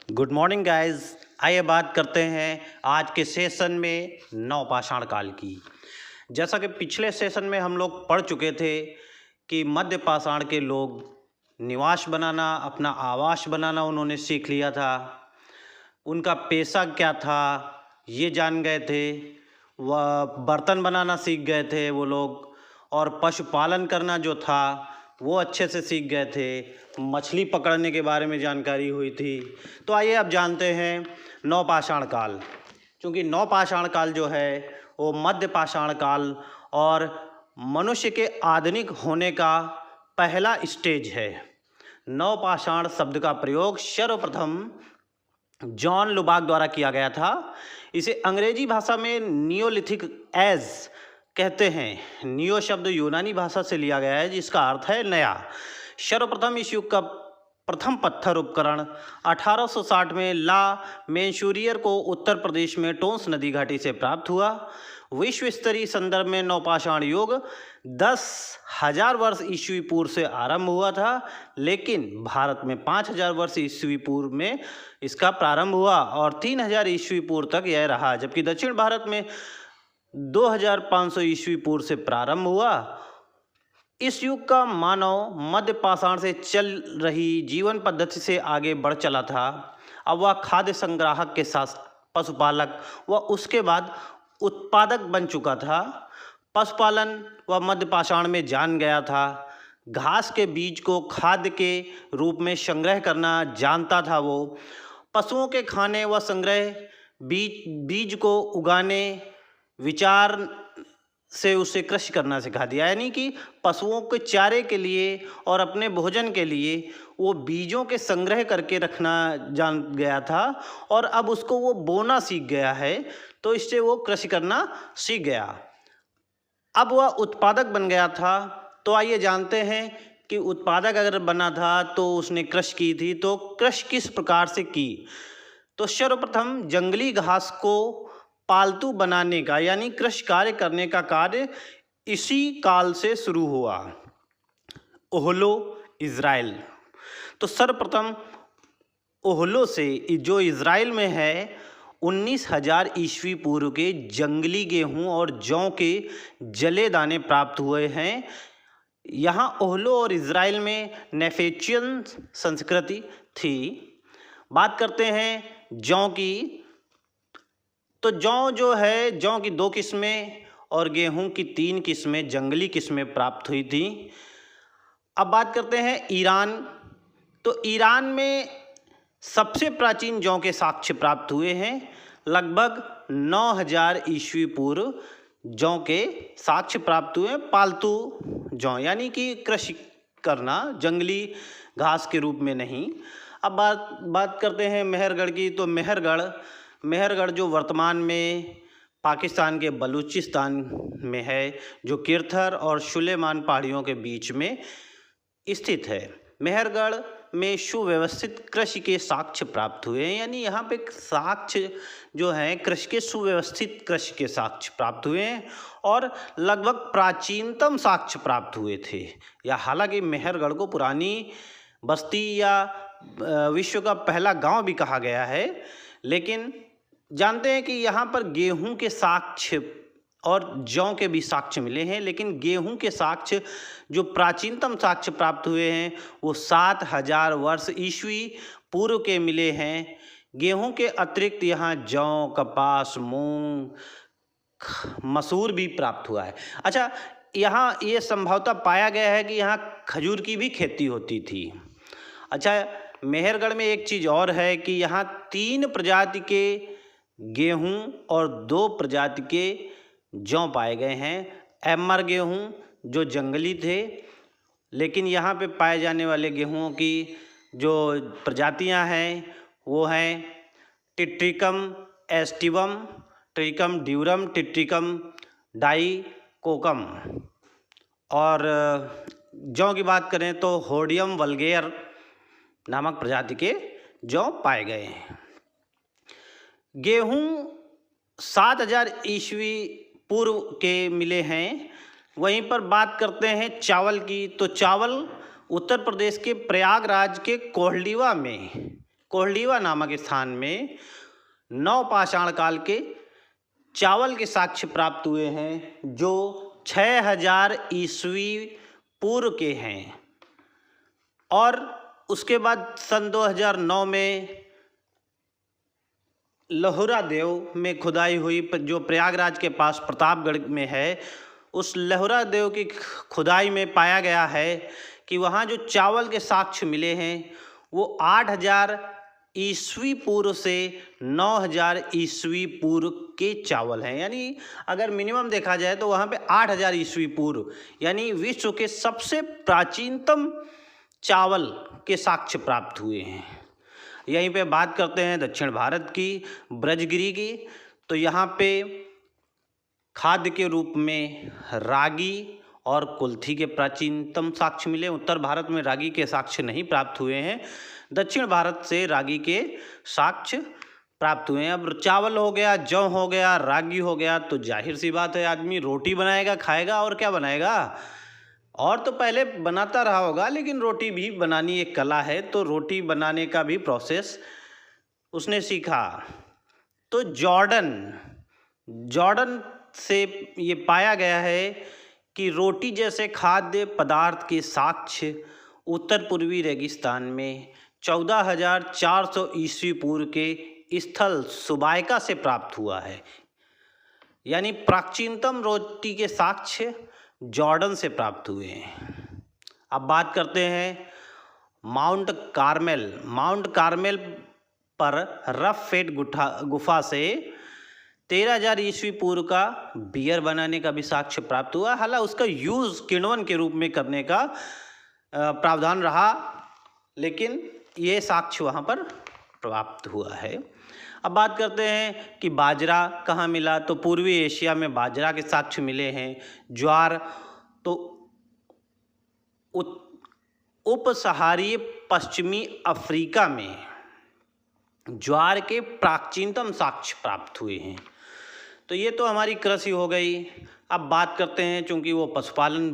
Good morning guys. आइए बात करते हैं आज के सेशन में नवपाषाण काल की। जैसा कि पिछले सेशन में हम लोग पढ़ चुके थे कि मध्य पाषाण के लोग निवास बनाना, अपना आवास बनाना उन्होंने सीख लिया था। उनका पेशा क्या था ये जान गए थे। वह बर्तन बनाना सीख गए थे वो लोग, और पशुपालन करना जो था वो अच्छे से सीख गए थे। मछली पकड़ने के बारे में जानकारी हुई थी। तो आइए अब जानते हैं नवपाषाण काल। क्योंकि नवपाषाण काल जो है वो मध्य पाषाण काल और मनुष्य के आधुनिक होने का पहला स्टेज है। नवपाषाण शब्द का प्रयोग सर्वप्रथम जॉन लुबाक द्वारा किया गया था। इसे अंग्रेजी भाषा में नियोलिथिक एज कहते हैं। नियो शब्द यूनानी भाषा से लिया गया है जिसका अर्थ है नया। सर्वप्रथम इस युग का प्रथम पत्थर उपकरण 1860 में ला मैसूरियर को उत्तर प्रदेश में टोंस नदी घाटी से प्राप्त हुआ। विश्व स्तरीय संदर्भ में नवपाषाण युग 10,000 वर्ष ईस्वी पूर्व से आरंभ हुआ था, लेकिन भारत में 5,000 वर्ष ईस्वी पूर्व में इसका प्रारंभ हुआ और 3,000 ईस्वी पूर्व तक यह रहा, जबकि दक्षिण भारत में 2,500 ईस्वी पूर्व से प्रारंभ हुआ। इस युग का मानव मध्य पाषाण से चल रही जीवन पद्धति से आगे बढ़ चला था। अब वह खाद्य संग्राहक के साथ पशुपालक व उसके बाद उत्पादक बन चुका था। पशुपालन वह मध्य पाषाण में जान गया था। घास के बीज को खाद्य के रूप में संग्रह करना जानता था वो। पशुओं के खाने व संग्रह बीज को उगाने विचार से उसे कृषि करना सिखा दिया। यानी कि पशुओं के चारे के लिए और अपने भोजन के लिए वो बीजों के संग्रह करके रखना जान गया था और अब उसको वो बोना सीख गया है, तो इससे वो कृषि करना सीख गया। अब वह उत्पादक बन गया था। तो आइए जानते हैं कि उत्पादक अगर बना था तो उसने कृषि की थी, तो कृषि किस प्रकार से की। तो सर्वप्रथम जंगली घास को पालतू बनाने का यानी कृषि कार्य करने का कार्य इसी काल से शुरू हुआ। ओहलो इज़राइल। तो सर्वप्रथम ओहलो से जो इज़राइल में है 19,000 ईस्वी पूर्व के जंगली गेहूं और जौ के जले दाने प्राप्त हुए हैं। यहाँ ओहलो और इज़राइल में नेफेचियन संस्कृति थी। बात करते हैं जौ की। तो जौ जो है, जौ की 2 किस्में और गेहूं की 3 किस्में जंगली किस्में प्राप्त हुई थी। अब बात करते हैं ईरान। तो ईरान में सबसे प्राचीन जौ के साक्ष्य प्राप्त हुए हैं। लगभग 9,000 ईस्वी पूर्व जौ के साक्ष्य प्राप्त हुए। पालतू जौ यानी कि कृषि करना, जंगली घास के रूप में नहीं। अब बात करते हैं मेहरगढ़ की। तो मेहरगढ़ जो वर्तमान में पाकिस्तान के बलूचिस्तान में है, जो किरथर और सुलेमान पहाड़ियों के बीच में स्थित है। मेहरगढ़ में सुव्यवस्थित कृषि के साक्ष्य प्राप्त हुए हैं। यानी यहाँ पे साक्ष्य जो हैं कृषि के, सुव्यवस्थित कृषि के साक्ष्य प्राप्त हुए हैं और लगभग प्राचीनतम साक्ष्य प्राप्त हुए थे। या हालांकि मेहरगढ़ को पुरानी बस्ती या विश्व का पहला गांव भी कहा गया है, लेकिन जानते हैं कि यहाँ पर गेहूं के साक्ष्य और जौ के भी साक्ष्य मिले हैं, लेकिन गेहूं के साक्ष्य जो प्राचीनतम साक्ष्य प्राप्त हुए हैं वो 7,000 वर्ष ईस्वी पूर्व के मिले हैं। गेहूं के अतिरिक्त यहाँ जौ, कपास, मूंग, मसूर भी प्राप्त हुआ है। अच्छा, यहाँ ये संभवतः पाया गया है कि यहाँ खजूर की भी खेती होती थी। अच्छा, मेहरगढ़ में एक चीज़ और है कि यहाँ 3 प्रजाति के गेहूं और 2 प्रजाति के जौ पाए गए हैं। एमर गेहूं जो जंगली थे, लेकिन यहाँ पे पाए जाने वाले गेहूं की जो प्रजातियां हैं वो हैं टिट्रिकम एस्टिवम, ट्रिकम ड्यूरम, टिट्रिकम डाइकोकम। और जौ की बात करें तो होडियम वल्गेर नामक प्रजाति के जौ पाए गए हैं। गेहूं 7,000 ईस्वी पूर्व के मिले हैं। वहीं पर बात करते हैं चावल की। तो चावल उत्तर प्रदेश के प्रयागराज के कोल्डिवा में कोल्डीवा नामक स्थान में नवपाषाण काल के चावल के साक्ष्य प्राप्त हुए हैं जो 6000 ईस्वी पूर्व के हैं। और उसके बाद सन 2009 में लहुरा देव में खुदाई हुई, जो प्रयागराज के पास प्रतापगढ़ में है। उस लहुरा देव की खुदाई में पाया गया है कि वहाँ जो चावल के साक्ष्य मिले हैं वो 8000 ईस्वी पूर्व से 9000 ईस्वी पूर्व के चावल हैं। यानी अगर मिनिमम देखा जाए तो वहाँ पे 8000 ईस्वी पूर्व यानी विश्व के सबसे प्राचीनतम चावल के साक्ष्य प्राप्त हुए हैं। यहीं पे बात करते हैं दक्षिण भारत की, ब्रजगिरी की। तो यहाँ पे खाद्य के रूप में रागी और कुल्थी के प्राचीनतम साक्ष्य मिले। उत्तर भारत में रागी के साक्ष्य नहीं प्राप्त हुए हैं, दक्षिण भारत से रागी के साक्ष्य प्राप्त हुए हैं। अब चावल हो गया, जौ हो गया, रागी हो गया, तो जाहिर सी बात है आदमी रोटी बनाएगा, खाएगा, और क्या बनाएगा। और तो पहले बनाता रहा होगा, लेकिन रोटी भी बनानी एक कला है, तो रोटी बनाने का भी प्रोसेस उसने सीखा। तो जॉर्डन से ये पाया गया है कि रोटी जैसे खाद्य पदार्थ के साक्ष्य उत्तर पूर्वी रेगिस्तान में 14400 ईस्वी पूर्व के स्थल सुबाइका से प्राप्त हुआ है। यानी प्राचीनतम रोटी के साक्ष्य जॉर्डन से प्राप्त हुए हैं। अब बात करते हैं माउंट कार्मेल पर रफ फेट गुफा से 13000 ईस्वी पूर्व का बियर बनाने का भी साक्ष्य प्राप्त हुआ। हालांकि उसका यूज़ किण्वन के रूप में करने का प्रावधान रहा, लेकिन ये साक्ष्य वहाँ पर प्राप्त हुआ है। अब बात करते हैं कि बाजरा कहाँ मिला, तो पूर्वी एशिया में बाजरा के साक्ष्य मिले हैं। ज्वार तो उप सहारी पश्चिमी अफ्रीका में ज्वार के प्राचीनतम साक्ष्य प्राप्त हुए हैं। तो ये तो हमारी कृषि हो गई। अब बात करते हैं, चूँकि वो पशुपालन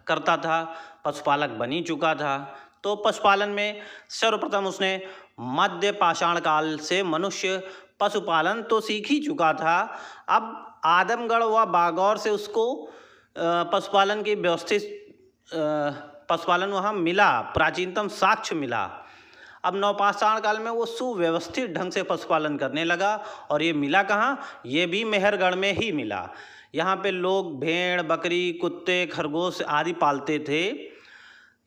करता था, पशुपालक बन ही चुका था, तो पशुपालन में सर्वप्रथम उसने मध्य पाषाण काल से मनुष्य पशुपालन तो सीख ही चुका था। अब आदमगढ़ व बागौर से उसको पशुपालन की व्यवस्थित पशुपालन वहाँ मिला, प्राचीनतम साक्ष्य मिला। अब नवपाषाण काल में वो सुव्यवस्थित ढंग से पशुपालन करने लगा, और ये मिला कहाँ, ये भी मेहरगढ़ में ही मिला। यहाँ पे लोग भेड़, बकरी, कुत्ते, खरगोश आदि पालते थे।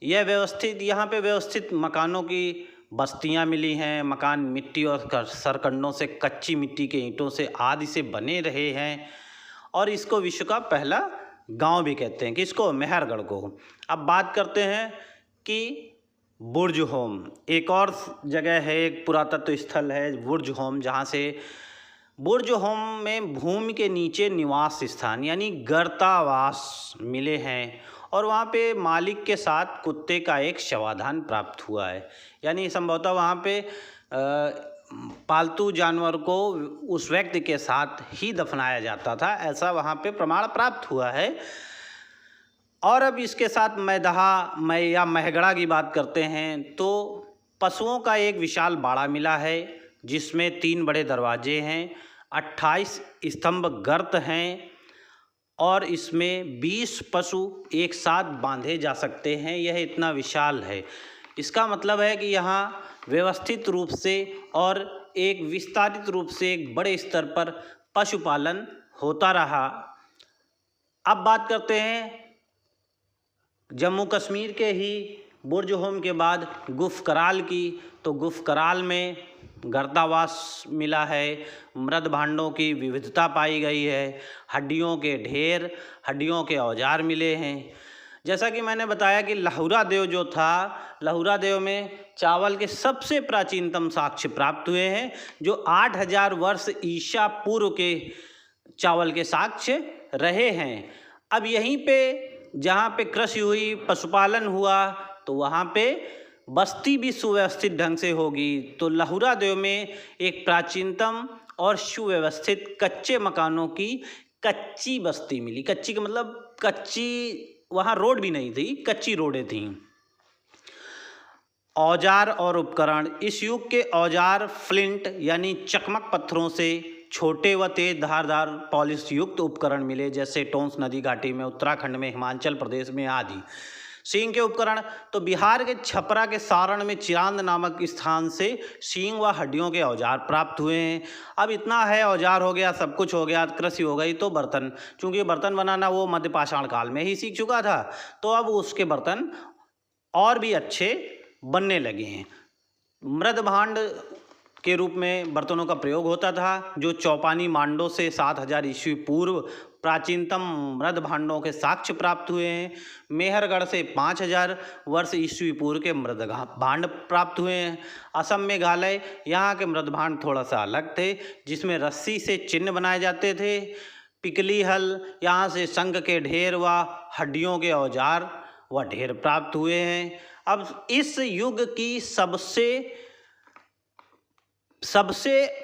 यह व्यवस्थित, यहाँ पे व्यवस्थित मकानों की बस्तियाँ मिली हैं। मकान मिट्टी और सरकंडों से, कच्ची मिट्टी के ईंटों से आदि से बने रहे हैं, और इसको विश्व का पहला गांव भी कहते हैं, किसको, मेहरगढ़ को। अब बात करते हैं कि बुर्ज होम, एक और जगह है, एक पुरातत्व स्थल है बुर्ज होम, जहाँ से बुर्ज होम में भूमि के नीचे निवास स्थान यानी गर्तावास मिले हैं, और वहाँ पे मालिक के साथ कुत्ते का एक शवाधान प्राप्त हुआ है। यानी संभवतः वहाँ पे पालतू जानवर को उस व्यक्ति के साथ ही दफनाया जाता था, ऐसा वहाँ पे प्रमाण प्राप्त हुआ है। और अब इसके साथ महगढ़ा की बात करते हैं, तो पशुओं का एक विशाल बाड़ा मिला है, जिसमें 3 बड़े दरवाजे हैं, 28 स्तंभ गर्त हैं, और इसमें 20 पशु एक साथ बांधे जा सकते हैं। यह इतना विशाल है। इसका मतलब है कि यहाँ व्यवस्थित रूप से और एक विस्तारित रूप से एक बड़े स्तर पर पशुपालन होता रहा। अब बात करते हैं जम्मू कश्मीर के ही बुर्ज होम के बाद गुफकराल की। तो गुफकराल में गर्तावास मिला है, मृद भांडों की विविधता पाई गई है, हड्डियों के ढेर, हड्डियों के औजार मिले हैं। जैसा कि मैंने बताया कि लहुरा देव जो था, लहुरा देव में चावल के सबसे प्राचीनतम साक्ष्य प्राप्त हुए हैं, जो 8000 वर्ष ईसा पूर्व के चावल के साक्ष्य रहे हैं। अब यहीं पे जहाँ पे कृषि हुई, पशुपालन हुआ, तो वहाँ पे बस्ती भी सुव्यवस्थित ढंग से होगी। तो लहुरा देव में एक प्राचीनतम और सुव्यवस्थित कच्चे मकानों की कच्ची बस्ती मिली। कच्ची का मतलब कच्ची, वहाँ रोड भी नहीं थी, कच्ची रोडें थीं। औजार और उपकरण। इस युग के औजार फ्लिंट यानी चकमक पत्थरों से छोटे व तेज धारदार पॉलिश युक्त उपकरण मिले, जैसे टोंस नदी घाटी में, उत्तराखंड में, हिमाचल प्रदेश में आदि। सींग के उपकरण तो बिहार के छपरा के सारण में चिरांद नामक स्थान से सींग व हड्डियों के औजार प्राप्त हुए हैं। अब इतना है, औजार हो गया, सब कुछ हो गया, कृषि हो गई, तो बर्तन, चूंकि बर्तन बनाना वो मध्य पाषाण काल में ही सीख चुका था, तो अब उसके बर्तन और भी अच्छे बनने लगे हैं। मृद भांड के रूप में बर्तनों का प्रयोग होता था, जो चौपानी मांडो से 7000 ईस्वी पूर्व प्राचीनतम मृद भांडों के साक्ष्य प्राप्त हुए हैं। मेहरगढ़ से 5000 वर्ष ईस्वी पूर्व के मृद भांड प्राप्त हुए हैं। असम मेघालय, यहाँ के मृद भांड थोड़ा सा अलग थे, जिसमें रस्सी से चिन्ह बनाए जाते थे। पिकली हल, यहाँ से शंख के ढेर व हड्डियों के औजार व ढेर प्राप्त हुए हैं। अब इस युग की सबसे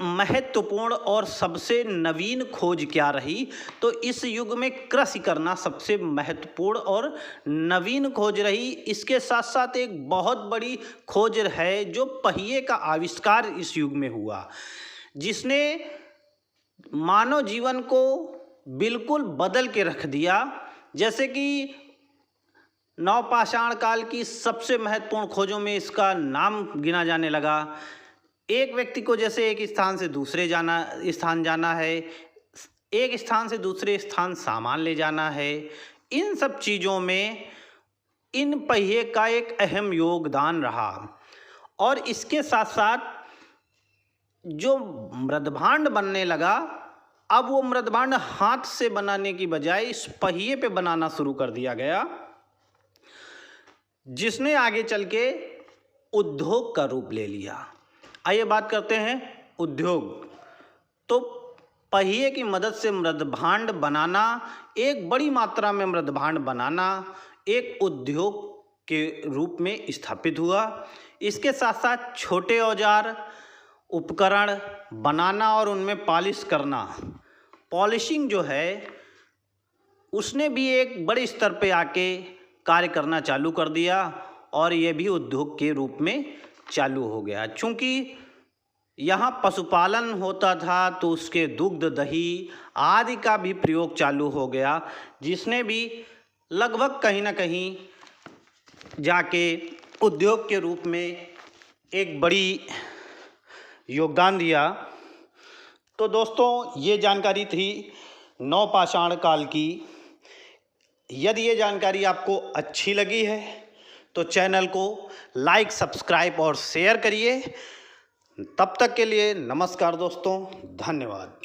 महत्वपूर्ण और सबसे नवीन खोज क्या रही, तो इस युग में कृषि करना सबसे महत्वपूर्ण और नवीन खोज रही। इसके साथ साथ एक बहुत बड़ी खोज है, जो पहिए का आविष्कार इस युग में हुआ, जिसने मानव जीवन को बिल्कुल बदल के रख दिया। जैसे कि नवपाषाण काल की सबसे महत्वपूर्ण खोजों में इसका नाम गिना जाने लगा। एक व्यक्ति को जैसे एक स्थान से दूसरे स्थान जाना है, एक स्थान से दूसरे स्थान सामान ले जाना है, इन सब चीज़ों में इन पहिए का एक अहम योगदान रहा। और इसके साथ साथ जो मृदभांड बनने लगा, अब वो मृदभांड हाथ से बनाने की बजाय इस पहिए पे बनाना शुरू कर दिया गया, जिसने आगे चल के उद्योग का रूप ले लिया। आइए बात करते हैं उद्योग। तो पहिए की मदद से मृदभांड बनाना, एक बड़ी मात्रा में मृदभांड बनाना एक उद्योग के रूप में स्थापित हुआ। इसके साथ साथ छोटे औजार, उपकरण बनाना और उनमें पॉलिश करना, पॉलिशिंग जो है, उसने भी एक बड़े स्तर पे आके कार्य करना चालू कर दिया, और ये भी उद्योग के रूप में चालू हो गया। चूँकि यहाँ पशुपालन होता था, तो उसके दुग्ध, दही आदि का भी प्रयोग चालू हो गया, जिसने भी लगभग कहीं ना कहीं जाके उद्योग के रूप में एक बड़ी योगदान दिया। तो दोस्तों, ये जानकारी थी नवपाषाण काल की। यदि ये जानकारी आपको अच्छी लगी है तो चैनल को लाइक, सब्सक्राइब और शेयर करिए। तब तक के लिए नमस्कार दोस्तों, धन्यवाद।